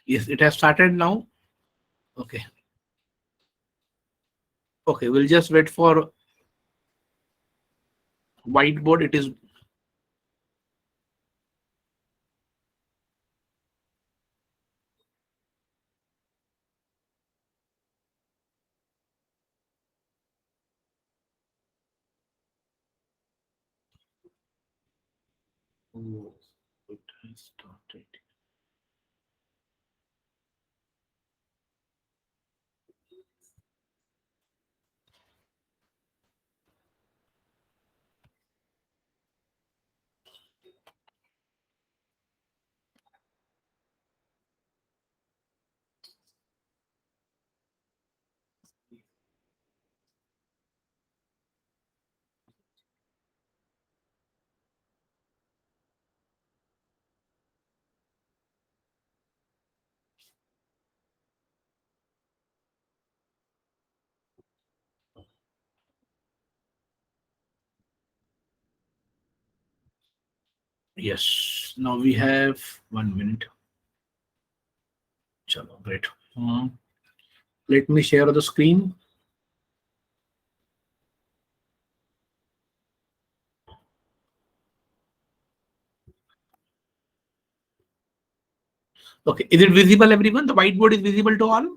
Yes, it has started now. Okay. Okay, we'll just wait for whiteboard. It is oh, it has started. Yes. Now we have 1 minute. Chalo, great. Let me share the screen. Okay, is it visible, everyone? The whiteboard is visible to all?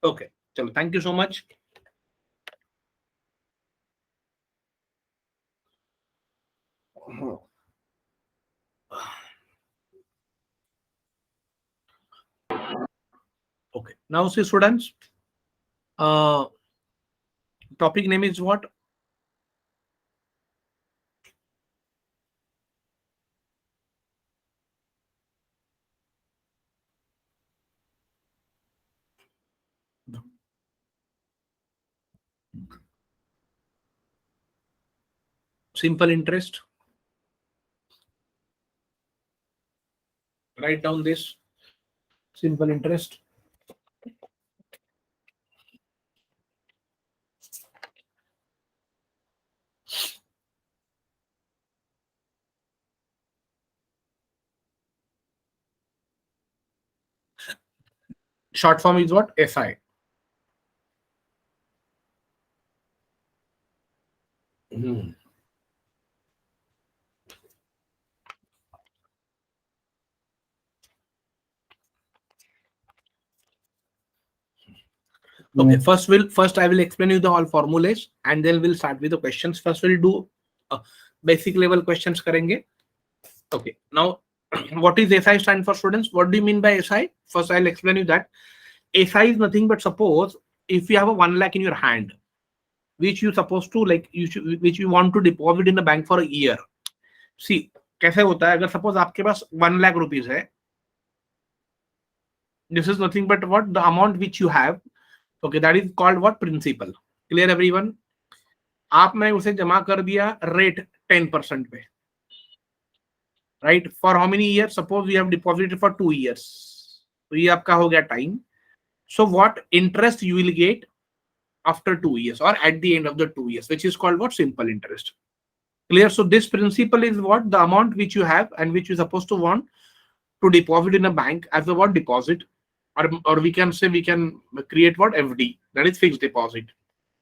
Okay, chalo, thank you so much. Okay, now see students, topic name is what? Simple interest. Write down this. Simple interest. Short form is what? SI. Okay, first I will explain you the all formulas and then we'll start with the questions. First we'll do basic level questions karenge. Okay, now what is SI stand for, students? What do you mean by SI? First I'll explain you that. SI is nothing but, suppose if you have a 1 lakh in your hand, which you supposed to which you want to deposit in the bank for a year. See, कैसे होता है, अगर suppose आपके पास 1 lakh rupees है, this is nothing but what the amount which you have. Okay, that is called what? Principal. Clear everyone? आपने उसे जमा कर दिया रेट 10% पे, right? For how many year? Suppose you have deposited for 2 years, तो ये आपका हो गया time. So what interest you will get after 2 years or at the end of the 2 years, which is called what? Simple interest. Clear? So this principal is what? The amount which you have and which you supposed to want to deposit in a bank as a what? Deposit, or we can say we can create what? FD, that is fixed deposit.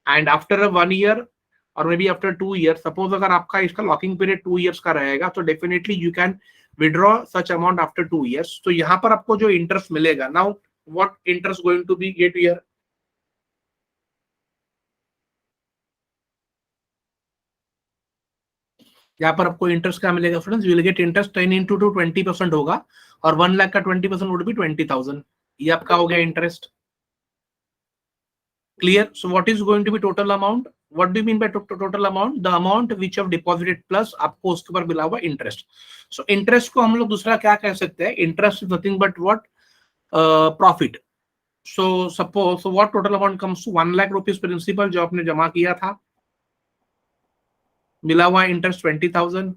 And after a 1 year or maybe after 2 years, suppose अगर आपका इसका locking period 2 years का रहेगा, तो definitely you can withdraw such amount after 2 years. तो यहाँ पर आपको जो इंटरेस्ट मिलेगा, now what interest going to be get here? यहाँ पर आपको इंटरेस्ट क्या मिलेगा students? You will get interest 10 into 2 20% होगा, और 1 लाख का 20% वुड बी 20,000. ये आपका हो गया interest. Clear? So what is going to be total amount? What do you mean by total amount? The amount which you have deposited plus आपको उसके ऊपर मिला हुआ इंटरेस्ट. So इंटरेस्ट को हम लोग दूसरा क्या कह सकते हैं? Interest is nothing but what? Profit. So suppose, so what total amount comes to 1 lakh rupees principal जो आपने जमा किया था, मिला हुआ इंटरेस्ट 20,000,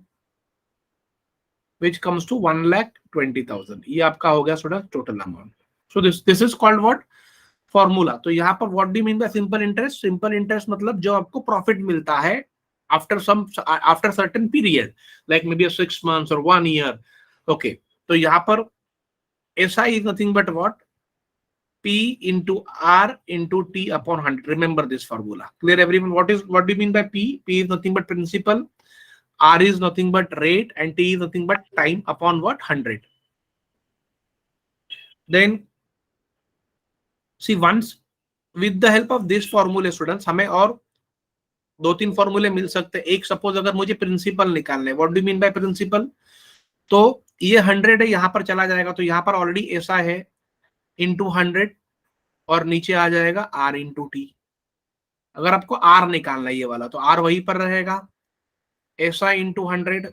which comes to 1,20,000. ये आपका हो गया थोड़ा total amount. So this is called what? Formula. तो यहाँ पर what do mean bye simple interest? Simple interest मतलब जो आपको प्रॉफिट मिलता है after certain period, like may be 6 months और 1 year। ओके, तो यहाँ पर SI is nothing but what? P into R into T upon 100. Remember this formula. Clear everyone? What do you mean by P? P is nothing but principal, R is nothing but rate, and T is nothing but time upon what? 100. Then see, once with the help of this formula students, हमें और दो तीन फॉर्मूले मिल सकते हैं। एक suppose अगर मुझे प्रिंसिपल निकालना है, what do mean by principal? तो ये 100 है, यहां पर चला जाएगा, तो यहां पर ऑलरेडी ऐसा है इंटू 100 और नीचे आ जाएगा आर इंटू टी। अगर आपको आर निकालना है ये वाला, तो आर वहीं पर रहेगा, ऐसा into 100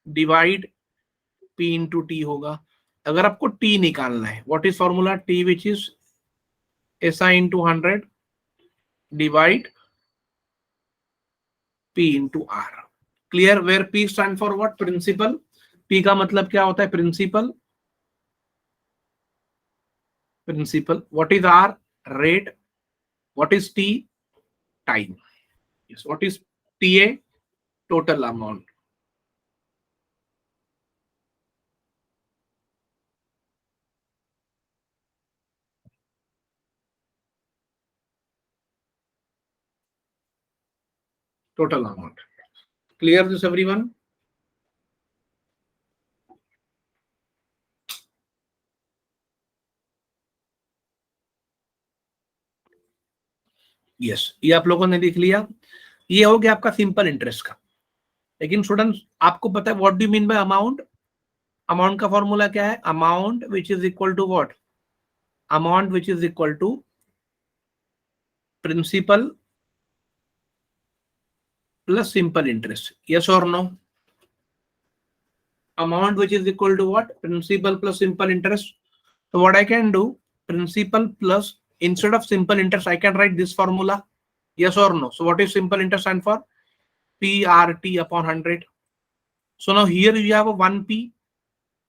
divide P into T होगा। अगर आपको टी निकालना है, what is formula? T which is ऐसा into 100 divide P into R. Clear? Where P stand for what? Principal. P का मतलब क्या होता है? Principal. Principal. What is R? Rate. What is T? Time. Yes, what is TA? Total amount. Total amount. Clear this everyone? Yes, ये आप लोगों ने लिख लिया। ये हो गया आपका सिंपल इंटरेस्ट का। लेकिन स्टूडेंट्स, आपको पता है what do mean by amount? Amount का फॉर्मूला क्या है? Amount which is equal to what? Amount which is equal to principal plus simple interest. Yes और no? Amount which is equal to what? Principal plus simple interest. So what I can do? Principal plus, instead of simple interest, I can write this formula. Yes or no? So what is simple interest stand for? PRT upon 100. So now here you have a 1P.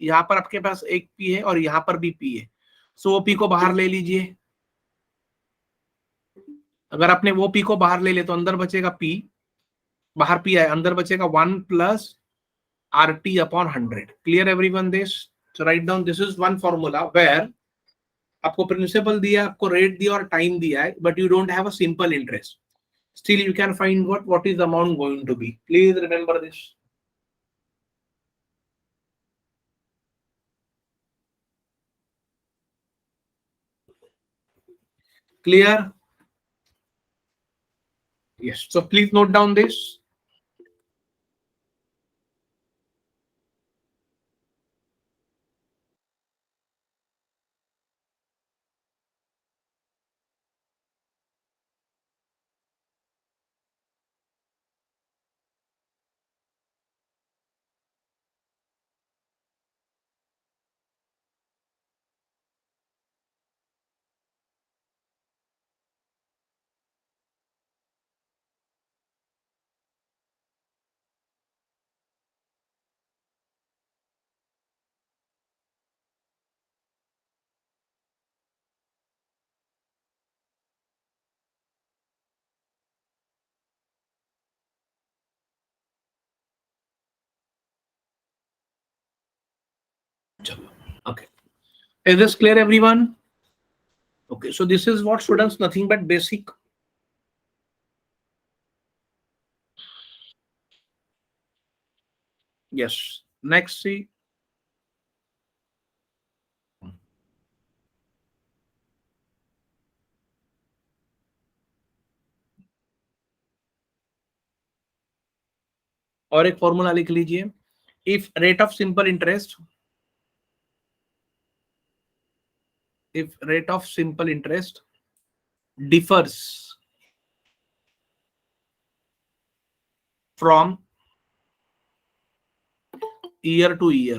यहाँ पर आपके पास एक P है और यहाँ पर भी P है। So वो P को बाहर ले लीजिए। अगर आपने वो P को बाहर ले ले तो अंदर बचेगा P, बाहर P आए, अंदर बचेगा 1 plus RT upon 100. Clear everyone this? So write down, this is one formula where आपको प्रिंसिपल दिया, आपको रेट दिया और टाइम दिया है, but you don't have a simple interest. Still you can find what is the amount going to be. Please remember this. Clear? Yes, so please note down this. चलो, okay, is this clear everyone? Okay, so this is what students, nothing but basic. Yes, next C. और एक formula लिख लीजिए। If rate of simple interest, if rate of simple interest differs from year to year,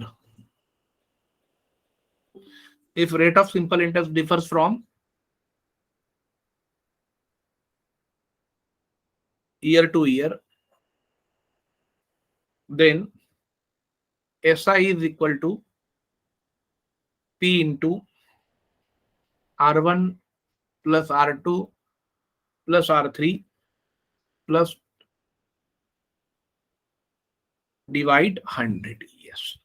if rate of simple interest differs from year to year, then SI is equal to P into R1 plus R2 plus R3 plus divide 100. Yes.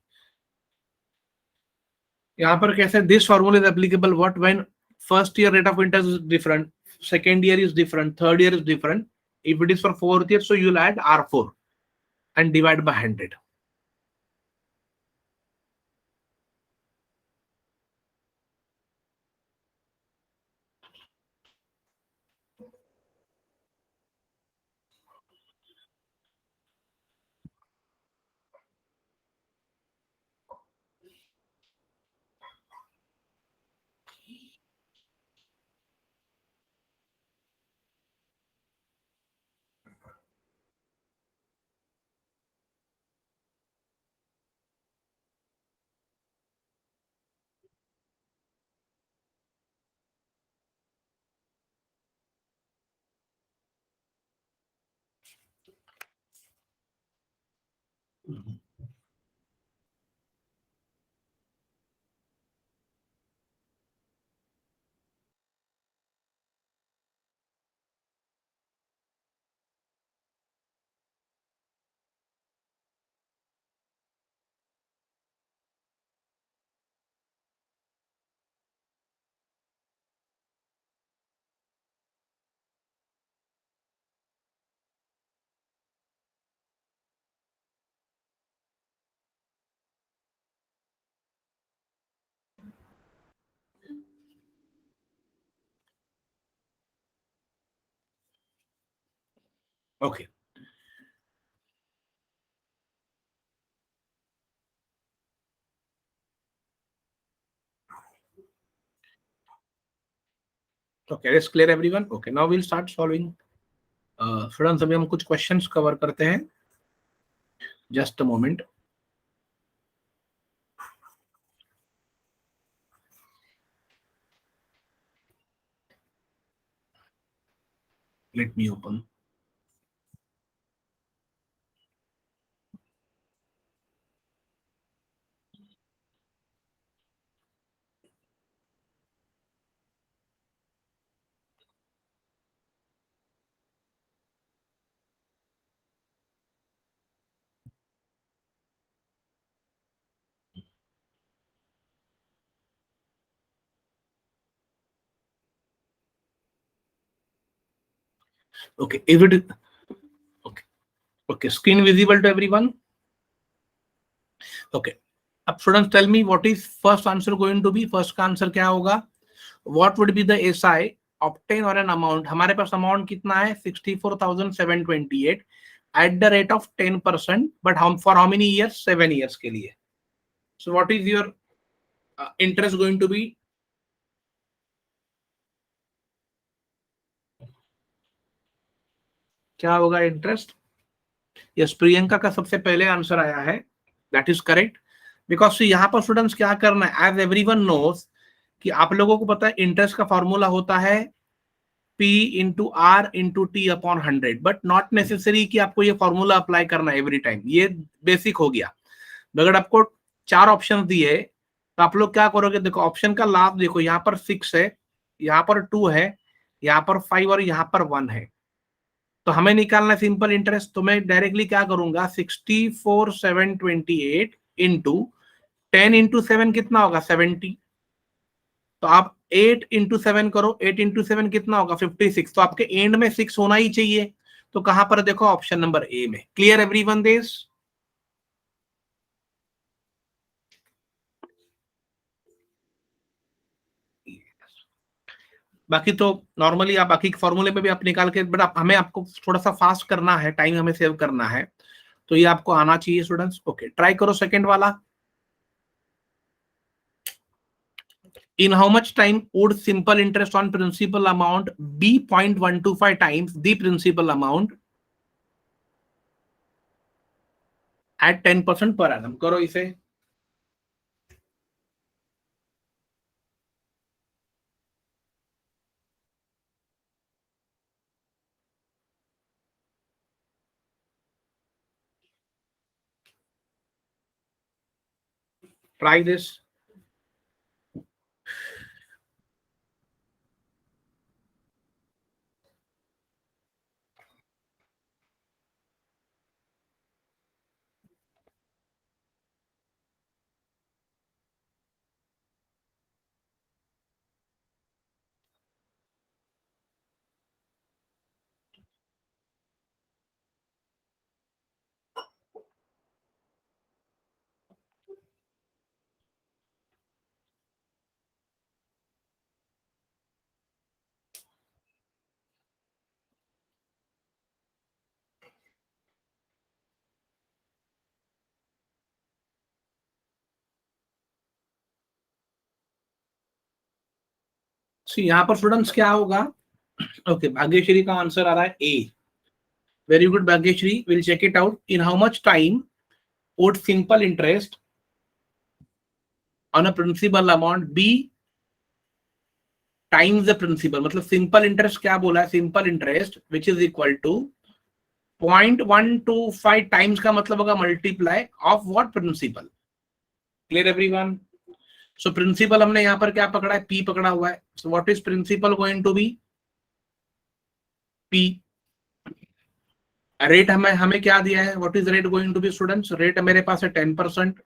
यहाँ पर कैसे this formula is applicable what when first year rate of interest is different, second year is different, third year is different. If it is for fourth year, so you'll add R4 and divide by 100. Okay. Okay, let's clear everyone. Okay, now we'll start solving. Students, अभी हम कुछ questions cover करते हैं. Just a moment. Let me open. Okay, is it okay? Okay, screen visible to everyone? Okay. अब students tell me what is first answer going to be. First का answer क्या होगा? What would be the SI obtain और an amount. हमारे पास amount कितना है? 64,728 at the rate of 10%, but हम for how many years? 7 years के लिए. So what is your interest going to be? क्या होगा इंटरेस्ट? यस, प्रियंका का सबसे पहले आंसर आया है. That is correct. बिकॉज यहाँ पर स्टूडेंट्स क्या करना है, एज एवरीवन नोस कि आप लोगों को पता है इंटरेस्ट का फॉर्मूला होता है P into R into T upon 100, but not necessary कि आपको ये फॉर्मूला अप्लाई करना है एवरी टाइम. ये बेसिक हो गया. अगर आपको 4 ऑप्शन दिए तो आप लोग क्या करोगे? देखो ऑप्शन का लाभ देखो, यहाँ पर 6 है, यहाँ पर 2 है, यहाँ पर 5 और यहाँ पर 1 है. तो हमें निकालना है सिंपल इंटरेस्ट. तो मैं डायरेक्टली क्या करूंगा? 64,728 इंटू 10 इंटू 7 कितना होगा? 70. तो आप 8 इंटू 7 करो. 8 इंटू 7 कितना होगा? 56. तो आपके एंड में 6 होना ही चाहिए. तो कहां पर देखो? ऑप्शन नंबर ए में. Clear everyone this? बाकी तो नॉर्मली आप बाकी फॉर्मूले में भी आप निकाल के, बट हमें आपको थोड़ा सा फास्ट करना है, टाइम हमें सेव करना है. तो ये आपको आना चाहिए स्टूडेंट्स. ओके, ट्राई करो सेकंड वाला. In how much time would simple interest on principal amount be 0.125 times the principal amount at 10% per annum? करो इसे. Try this. यहाँ पर स्टूडेंट्स क्या होगा? ओके, भाग्यश्री का आंसर आ रहा है A. Very good Bhagyashree, will check it out. In how much time would simple interest on a principal amount be times the principal? मतलब सिंपल इंटरेस्ट क्या बोला है? Simple interest which is equal to 0.125 times का मतलब होगा multiply of what? Principal. Clear everyone? So principal हमने यहाँ पर क्या पकड़ा है? पी पकड़ा हुआ है. So what is principal going to be? P. Rate हमें हमें क्या दिया है? What is rate going to be students? Rate मेरे पास है 10%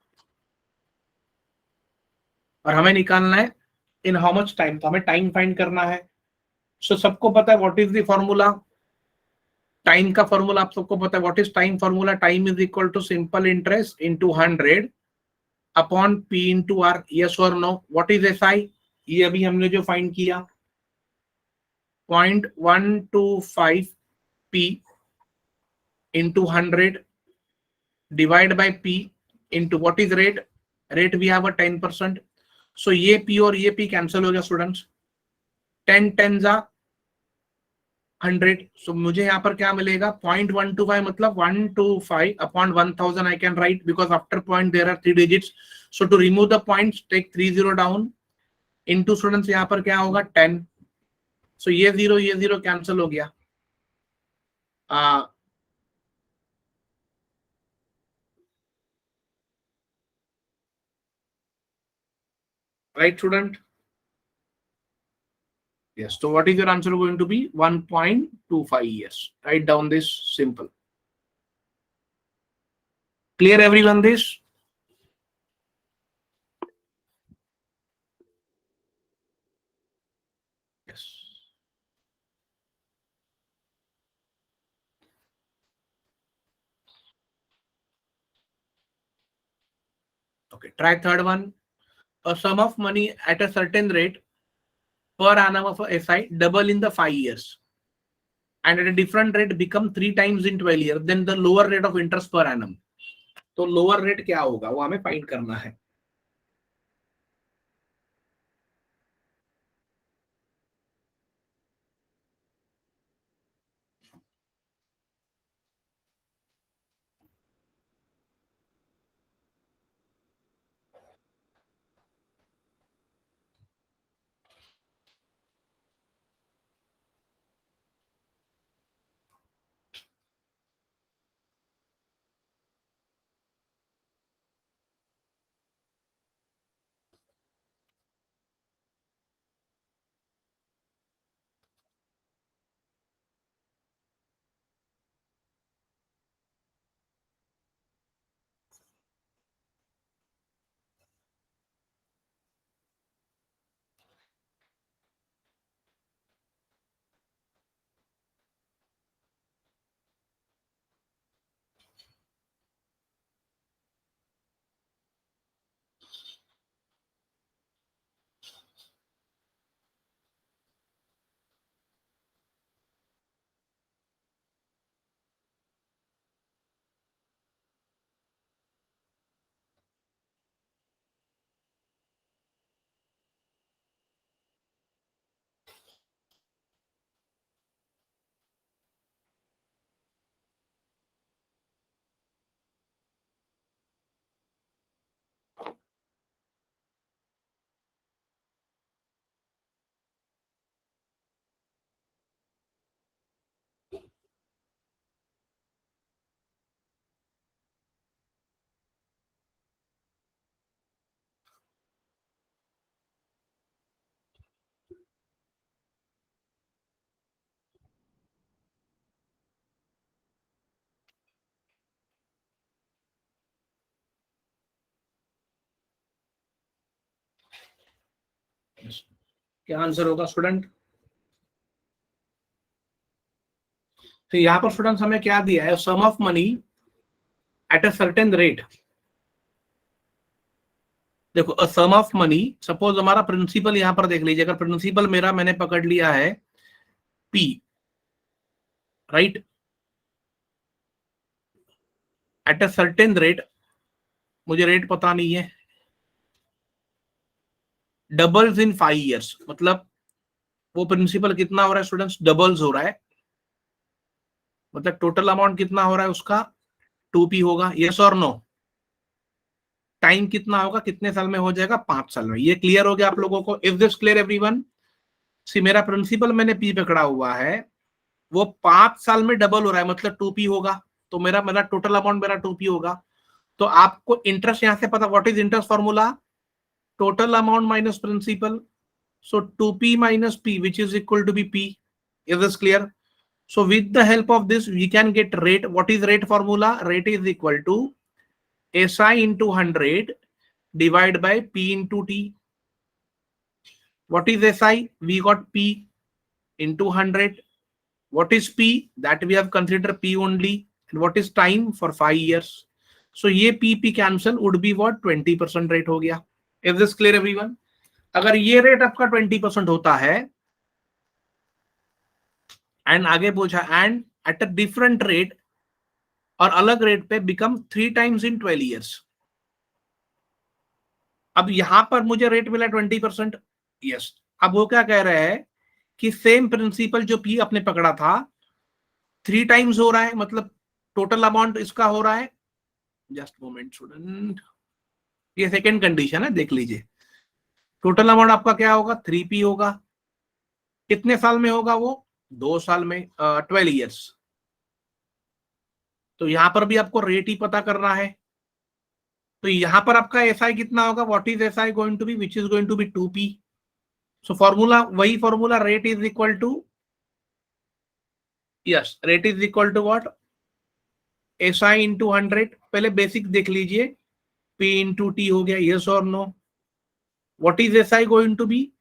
और हमें निकालना है इन हाउ मच टाइम. तो हमें टाइम फाइंड करना है. सो सबको पता है what is the formula? Time का फॉर्मूला आप सबको पता है. What is time formula? Time is equal to simple interest into 100 upon P into R. Yes और no? What is S I? ये अभी हमने जो फाइंड किया 0.125 P into 100 divide by P into what is rate? Rate we have a 10%. So ये P और ये P cancel हो गया स्टूडेंट्स. 10 10 जा 100. सो मुझे यहाँ पर क्या मिलेगा? 0.125 मतलब 125 अपॉन 1000 I can write because after point there are 3 digits. So to remove the points take 30 down into students यहाँ पर क्या होगा? 10. सो ये जीरो कैंसिल हो गया. Right student? Yes. So what is your answer going to be? 1.25 years. Write down this simple. Clear everyone this? Yes. Okay. Try third one. A sum of money at a certain rate per annum of a SI double in the 5 years and at a different rate become 3 times in 12 years. Then the lower rate of interest per annum. तो lower rate क्या होगा वो हमें find करना है. क्या answer होगा student? तो यहाँ पर स्टूडेंट्स हमें क्या दिया है? Sum of money at a certain rate. देखो a sum of money, suppose हमारा प्रिंसिपल यहाँ पर देख लीजिए. अगर प्रिंसिपल मेरा मैंने पकड़ लिया है P, right, eight a certain rate, मुझे रेट पता नहीं है, डबल्स इन 5 years मतलब वो प्रिंसिपल कितना हो रहा है स्टूडेंट्स? डबल्स हो रहा है, मतलब टोटल अमाउंट कितना हो रहा है उसका? 2p होगा। यस और नो? टाइम कितना होगा, कितने साल में हो जाएगा? 5 साल में। ये क्लियर हो गया आप लोगों को? Is this clear everyone? See मेरा प्रिंसिपल मैंने पी पकड़ा हुआ है, वो 5 साल में डबल हो रहा है, मतलब 2p होगा। तो मेरा मेरा टोटल अमाउंट मेरा 2p होगा। तो आपको इंटरेस्ट यहां से पता, what is interest formula? Total amount minus principal. So 2p minus p, which is equal to be p. Is this clear? So with the help of this, we can get rate. What is rate formula? Rate is equal to SI into 100 divided by p into t. What is SI? We got p into 100. What is p? That we have considered p only. And what is time? For 5 years. So ये p cancel would be what? 20% rate हो गया. Is this clear everyone? अगर ये rate आपका 20% होता है, and आगे पूछा and at a different rate, और अलग रेट पे बिकम 3 टाइम्स इन 12 ईयर्स। अब यहां पर मुझे रेट मिला 20%। यस। अब वो क्या कह रहे हैं कि सेम प्रिंसिपल जो पी अपने पकड़ा था 3 टाइम्स हो रहा है, मतलब टोटल अमाउंट इसका हो रहा है। जस्ट मोमेंट स्टूडेंट, ये सेकेंड कंडीशन है, देख लीजिए। टोटल अमाउंट आपका क्या होगा? 3p होगा। कितने साल में होगा वो? 2 साल में, 12 ईयर्स। तो यहां पर भी आपको रेट ही पता करना है। तो यहां पर आपका एसआई कितना होगा? What is SI going to be? Which is going to be 2p। So formula वही formula, rate is equal to, yes, rate is equal to what? SI into 100। पहले बेसिक देख लीजिए, p इंटू टी हो गया। Yes और no? What is SI going to be?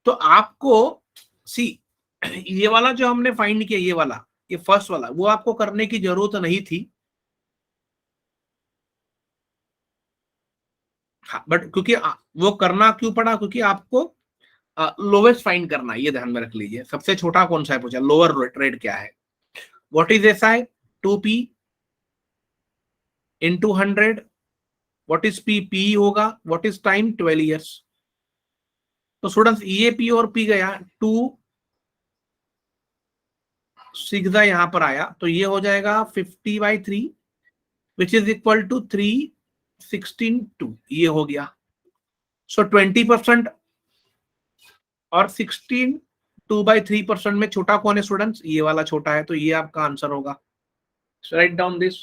तो आपको सी ये वाला जो हमने फाइंड किया, ये वाला, ये फर्स्ट वाला, वो आपको करने की जरूरत नहीं थी। हाँ, बट क्योंकि वो करना क्यों पड़ा? क्योंकि आपको लोवेस्ट फाइंड करना है। ये ध्यान में रख लीजिए, सबसे छोटा कौन सा है पूछा, लोअर रेट क्या है। What is SI? 2p into 100। What is p होगा। What is time? 12 ईयर्स। तो स्टूडेंट्स ये p और p गया, 2 6 यहां पर आया, तो ये हो जाएगा 50/3, विच इज इक्वल टू 316 ये हो गया। सो 20% और 2/3% में छोटा कौन है स्टूडेंट्स? ये वाला छोटा है, तो ये आपका आंसर होगा। Write down this.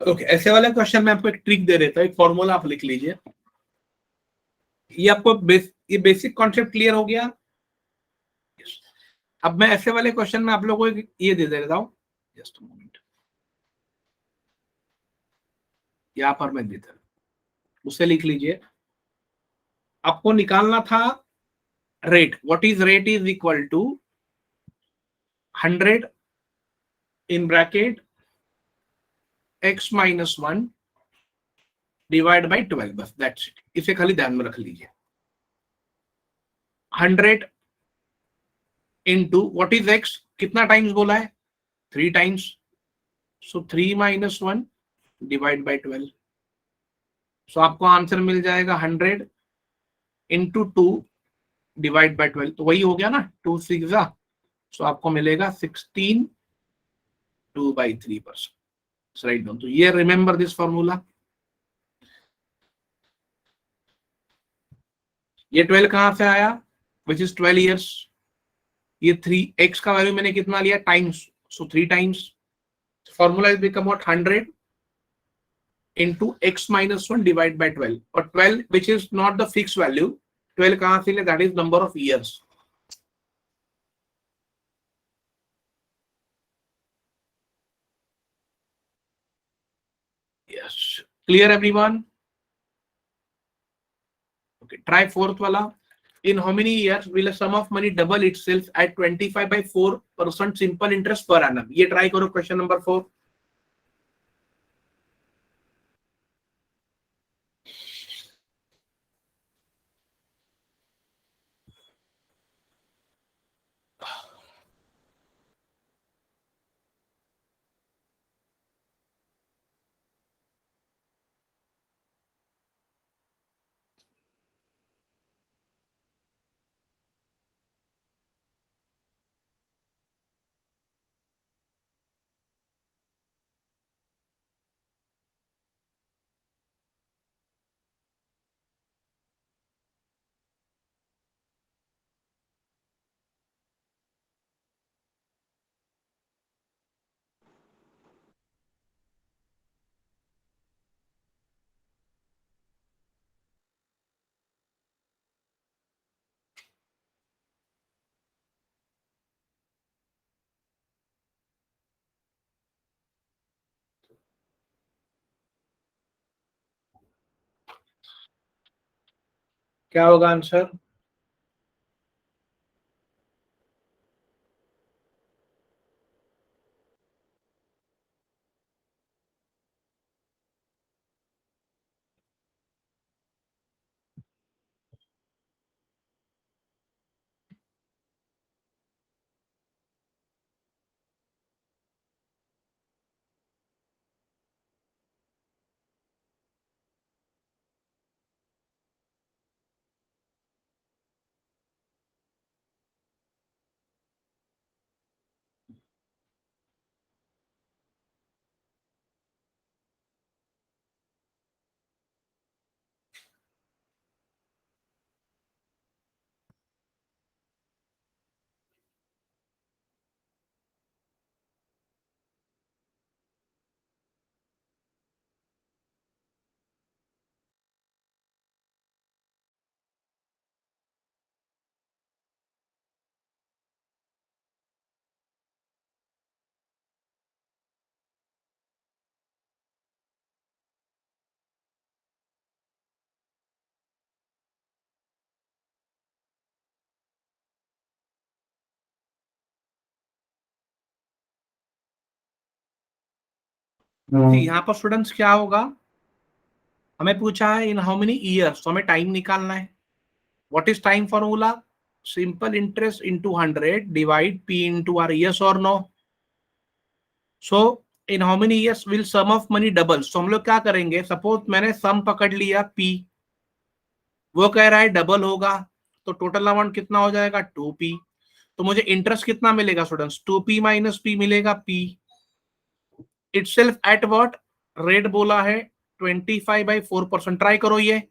ओके, ऐसे वाले क्वेश्चन में आपको एक ट्रिक दे देता हूं, एक फॉर्मूला आप लिख लीजिए। ये आपको ये बेसिक कॉन्सेप्ट क्लियर हो गया। अब मैं ऐसे वाले क्वेश्चन में आप लोगों को ये दे देता हूं, जस्ट मोमेंट, यहां पर मैं देता हूं, उसे लिख लीजिए। आपको निकालना था rate. What is rate? Is equal to 100 in bracket x minus 1 divide by 12, बस दैट्स इट। इसे खाली ध्यान में रख लीजिए। 100 इंटू व्हाट इज x, कितना टाइम्स बोला है? 3 times. So 3 minus 1 divide by 12। सो आपको आंसर मिल जाएगा 100 इंटू 2 डिवाइड बाई 12। तो वही हो गया ना, 2 6 जा। सो आपको मिलेगा 16 2/3%। Write down. तो ये रिमेंबर दिस फॉर्मूला। ये 12 कहां से आया? Which is 12 years. ये 3 x का वैल्यू मैंने कितना लिया? Times. So 3 times. Formula is become what? 100 into x minus 1 divided by 12, और 12 which is not the fixed value, 12 कहां से ले? that is number of years। yes, clear everyone? okay, try fourth wala। in how many years will a sum of money double itself at 25/4% simple interest per annum? ये try करो, question number 4। क्या होगा answer? यहाँ पर students क्या होगा, हमें पूछा है इन हाउ मेनी ईयर्स, तो हमें टाइम निकालना है. What is time formula? Simple interest into 100 divide P into R. Yes और no? So in how many years will sum of money double? तो हम लोग क्या करेंगे, सपोज मैंने सम पकड़ लिया पी, वो कह रहा है डबल होगा, तो टोटल अमाउंट कितना हो जाएगा 2p. तो मुझे इंटरेस्ट कितना मिलेगा स्टूडेंट्स? 2p माइनस पी मिलेगा. p itself at what rate बोला है? 25/4%. ट्राई करो ये.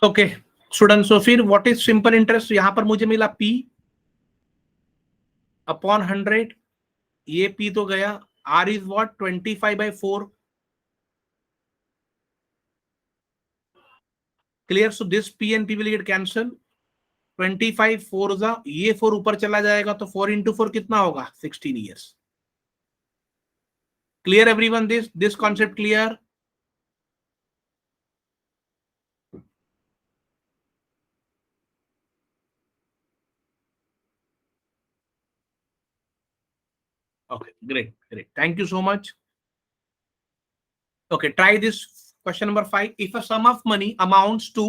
ओके स्टूडेंट, सो फिर व्हाट इज सिंपल इंटरेस्ट? यहां पर मुझे मिला p अपॉन 100. ये p तो गया. r is what? 25/4. Clear? So this p and p will get cancel. 25 4 जा, ये 4 ऊपर चला जाएगा, तो 4 इंटू 4 कितना होगा? 16 years. Clear everyone? This concept clear? Okay, great, great. Thank you so much. Okay, try this question number 5. If a sum of money amounts to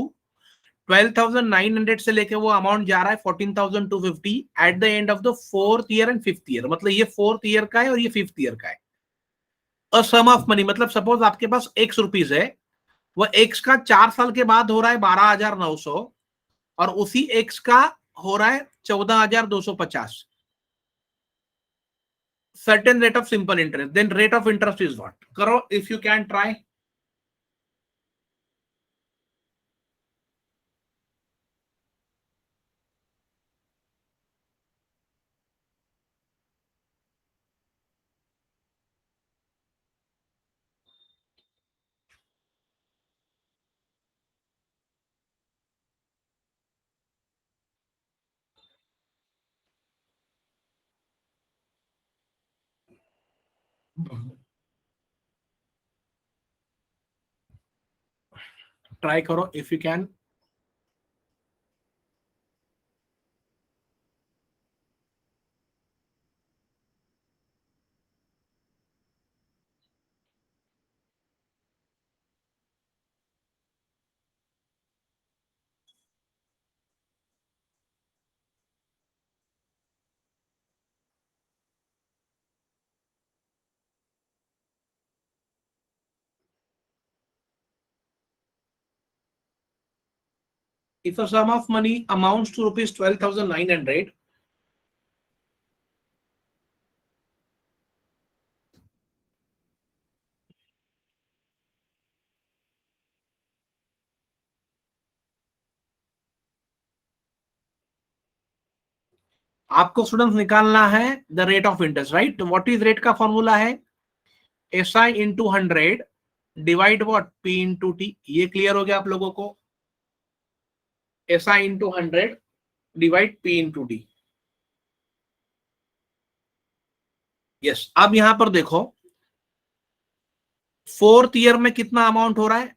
12,900 से लेके वो अमाउंट जा रहा है 14,250 at the end of the 4th year and 5th year, मतलब ये 4th year का है और ये 5th ईयर का है. अ सम ऑफ मनी मतलब सपोज आपके पास एक्स रुपीज है, वो एक्स का 4 साल के बाद हो रहा है 12,900, और उसी एक्स का हो रहा है 14,250. Certain rate of simple interest, then rate of interest is what? करो if you can try. Try करो if you can. If a sum of money amounts to rupees 12,900, आपको स्टूडेंट्स निकालना है the rate of interest, right? What is rate का formula है SI into 100 divide what P into T. ये clear हो गया आप लोगों को? SI into 100 divide P into T. Yes. अब यहां पर देखो, फोर्थ ईयर में कितना अमाउंट हो रहा है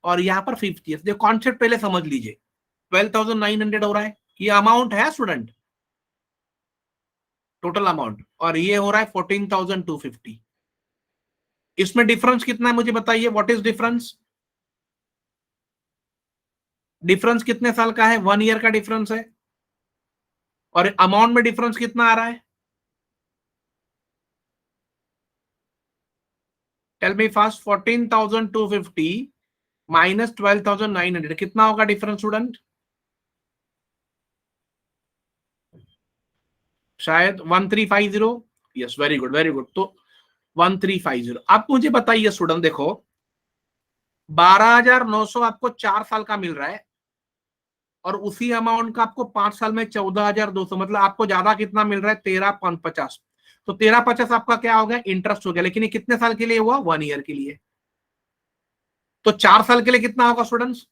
और यहां पर फिफ्थ ईयर. देखो कॉन्सेप्ट पहले समझ लीजिए. 12,900 हो रहा है, ये अमाउंट है स्टूडेंट, टोटल अमाउंट, और ये हो रहा है 14,250. इसमें डिफरेंस कितना है मुझे बताइए. What is difference? डिफरेंस कितने साल का है? 1 ईयर का डिफरेंस है. और अमाउंट में डिफरेंस कितना आ रहा है? Tell me fast. 14,250 माइनस 12,900 कितना होगा डिफरेंस स्टूडेंट? शायद 1350. Yes, very good very good. तो 1350. आप मुझे बताइए स्टूडेंट, देखो 12,900 आपको 4 साल का मिल रहा है और उसी अमाउंट का आपको 5 साल में 14,200, मतलब आपको ज्यादा कितना मिल रहा है? 13,50. तो 13,50 आपका क्या हो गया? इंटरेस्ट हो गया. लेकिन ये कितने साल के लिए हुआ? 1 ईयर के लिए. तो 4 साल के लिए कितना होगा स्टूडेंट्स?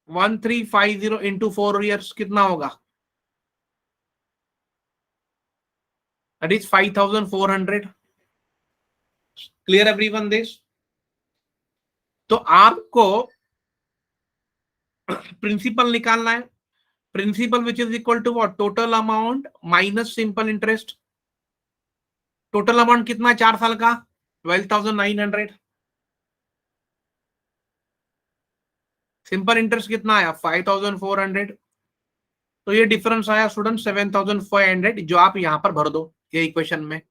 1350 इंटू 4 ईयर्स कितना होगा? That is 5,400. Clear everyone this? तो आपको प्रिंसिपल निकालना है. Principal which is equal to what? Total amount minus simple interest. Total amount कितना है 4 साल का? 12,900. सिंपल इंटरेस्ट कितना आया? 5,400. तो ये डिफरेंस आया स्टूडेंट 7,500, जो आप यहां पर भर दो ये इक्वेशन में.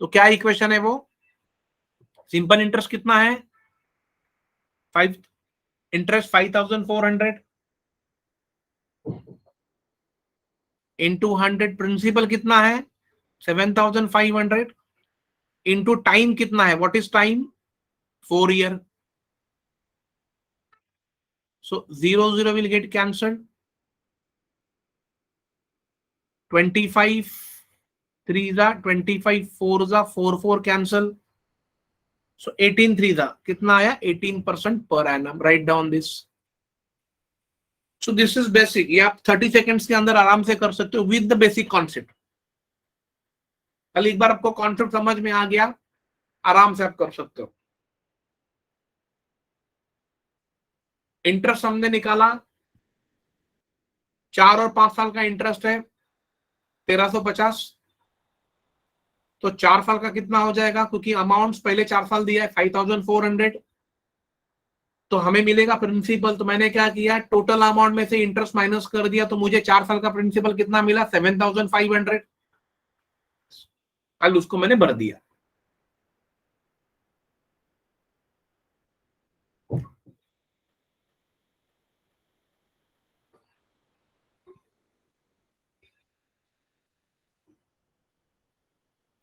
तो क्या इक्वेशन है वो? सिंपल इंटरेस्ट कितना है? 5. Interest 5,400 into 100. प्रिंसिपल कितना है? 7,500 इंटू टाइम कितना है? What is time? 4 year. So 0 0 will get cancelled. 25 3 25 4 4 4 cancel. So 18 3 कितना आया? 18% per annum. Write down this. So this is basic. ये आप 30 seconds के अंदर आराम से कर सकते हो with the basic concept. कल एक बार आपको कॉन्सेप्ट समझ में आ गया, आराम से आप कर सकते हो. इंटरेस्ट हमने निकाला, 4 और 5 साल का इंटरेस्ट है 1,350. तो 4 साल का कितना हो जाएगा? क्योंकि अमाउंट पहले 4 साल दिया है 5,400, तो हमें मिलेगा प्रिंसिपल. तो मैंने क्या किया? टोटल अमाउंट में से इंटरेस्ट माइनस कर दिया, तो मुझे 4 साल का प्रिंसिपल कितना मिला? 7,500. कल उसको मैंने भर दिया.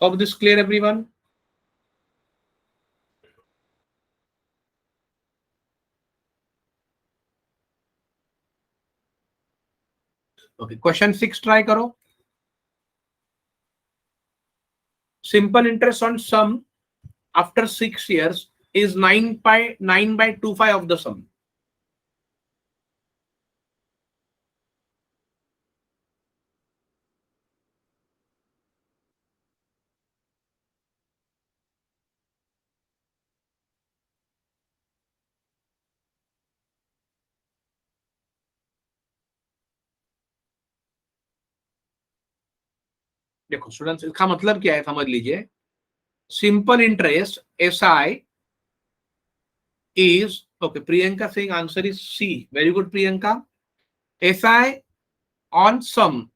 Hope this clear everyone. Okay, question 6 try करो. Simple interest on sum after 6 years is 9 by 25 of the sum. देखो स्टूडेंट्स, इसका मतलब क्या है समझ लीजिए. Simple interest SI is, okay, Priyanka saying answer is C. Very good, Priyanka. SI on sum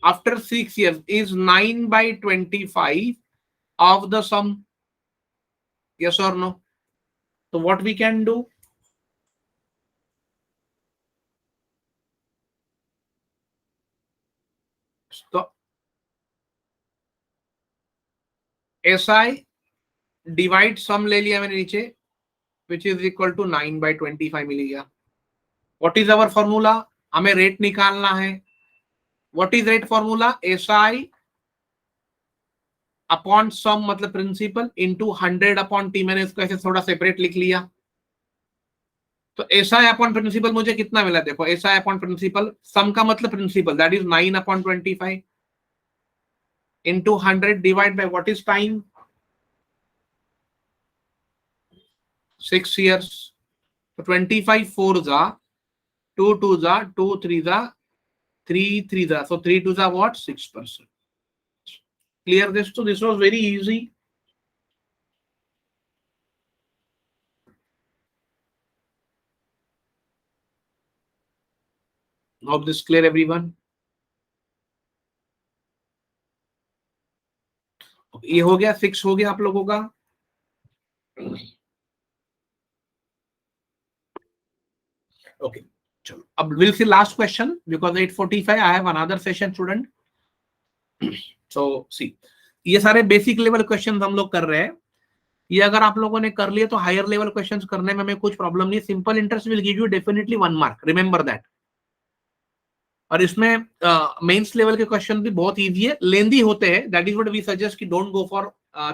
after 6 years is 9/25 of the sum. Yes or no? So what we can do? So SI divide sum ले लिया मैंने नीचे, which is equal to 9/25 मिल गया. What is our formula? हमें rate निकालना है. What is rate formula? SI upon sum मतलब प्रिंसिपल इंटू 100/T. मैंने इसको ऐसे थोड़ा सेपरेट लिख लिया. तो SI अपॉन प्रिंसिपल मुझे कितना मिला? देखो SI अपॉन प्रिंसिपल, सम का मतलब principal, that is 9/25 into 100 divide by what is time? 6 years. So 25 4s are 2 2s are 2 3s are 3 3s are. So 3 2s are what? 6%. Clear this? So this was very easy. Hope this clear everyone. ये हो गया, 6 हो गया आप लोगों का. Okay, चलो अब we'll see last question because 8:45 I have another session student. So see, ये सारे बेसिक लेवल क्वेश्चंस हम लोग कर रहे हैं. ये अगर आप लोगों ने कर लिए तो हायर लेवल क्वेश्चंस करने में हमें कुछ प्रॉब्लम नहीं. Simple interest will give you definitely 1 mark, remember that. और इसमें मेंस लेवल के क्वेश्चन भी बहुत इजी है, लेंदी होते हैं. That is what we suggest कि डोंट गो फॉर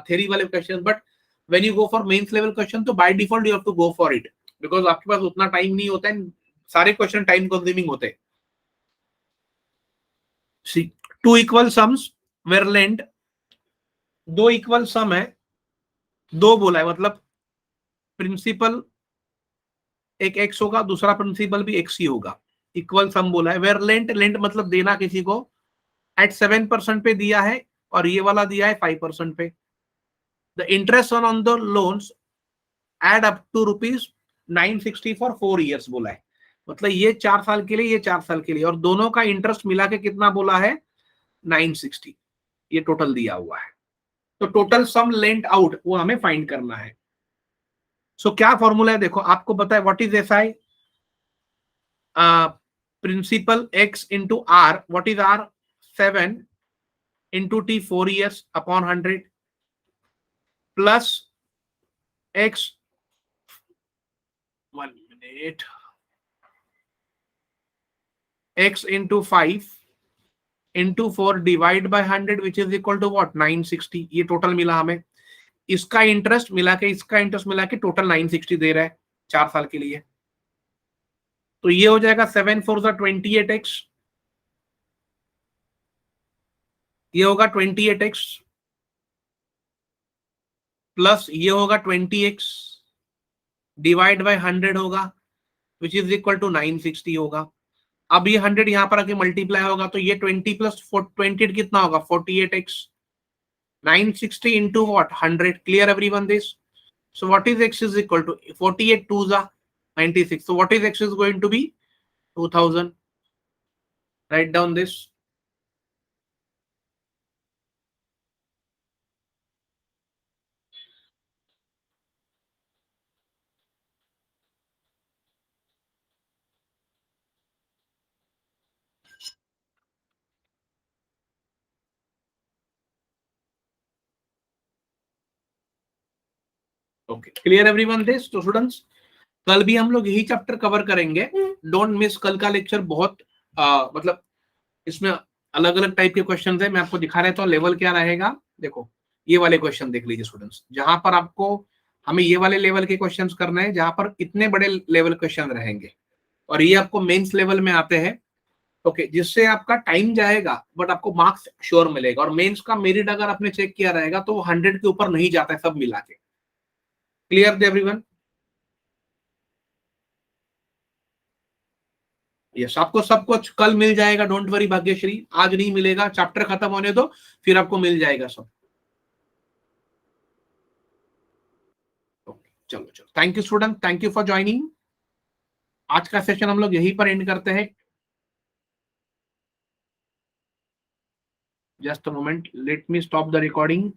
थ्योरी वाले question, but when you go for mains level question तो by default you have to go for it, because आपके पास उतना टाइम नहीं होता है. सारे क्वेश्चन टाइम कंज्यूमिंग होते हैं. See, two equal sums were lent, दो इक्वल सम है, दो बोला है मतलब प्रिंसिपल एक x होगा, दूसरा प्रिंसिपल भी x ही होगा. इक्वल सम बोला है. वेयर लेंट, लेंट मतलब देना किसी को, एट 7% पे दिया है और ये वाला दिया है 5% पे. The interest on the loans add up to ₹960 for 4 years बोला है. मतलब ये 4 साल के लिए, ये 4 साल के लिए, और दोनों का इंटरेस्ट मिला के कितना बोला है? 960. ये टोटल दिया हुआ है. तो टोटल सम लेंट आउट वो हमें फाइंड करना है. सो क्या फॉर्मूला है? देखो आपको पता है what is SI, principal x into R. What is R? 7 into T 4 years upon 100 plus x 1 minute x into 5 into 4 divide by 100 which is equal to what? 960. ये टोटल मिला हमें. इसका इंटरेस्ट मिला के, इसका इंटरेस्ट मिला के टोटल 960 दे रहा है 4 साल के लिए. तो ये हो जाएगा 7 4 28x, ये होगा 28x प्लस ये होगा 20x डिवाइड बाय 100 होगा विच इज इक्वल टू 960 होगा. अब ये 100 यहां पर आके मल्टीप्लाई होगा तो ये 20 प्लस 20 कितना होगा? 48x. 960 into what? 100. Clear everyone this? So what is x is equal to 48 2s are 96. So what is x is going to be? 2000. Write down this. Okay. Clear everyone this? तो students कल भी हम लोग यही chapter cover करेंगे. Don't miss call का lecture. बहुत मतलब इसमें अलग अलग टाइप के क्वेश्चन है. मैं आपको दिखा रहा था लेवल क्या रहेगा. देखो ये वाले क्वेश्चन देख लीजिए स्टूडेंट्स, जहां पर आपको हमें ये वाले लेवल के क्वेश्चंस करने हैं, जहां पर इतने बड़े लेवल क्वेश्चन रहेंगे, और ये आपको मेंस लेवल में आते हैं. ओके, जिससे आपका टाइम जाएगा बट आपको मार्क्स श्योर मिलेगा. और मेंस का मेरिट अगर आपने चेक किया रहेगा तो वो 100 के ऊपर नहीं जाता है सब मिला के. Clear everyone? यस, आपको सब कुछ कल मिल जाएगा, डोंट वरी भाग्यश्री, आज नहीं मिलेगा, चैप्टर खत्म होने दो, फिर आपको मिल जाएगा सब। चलो चलो, thank you student, thank you for joining. आज का सेशन हम लोग यहीं पर एंड करते हैं। Just a moment, let me stop the recording.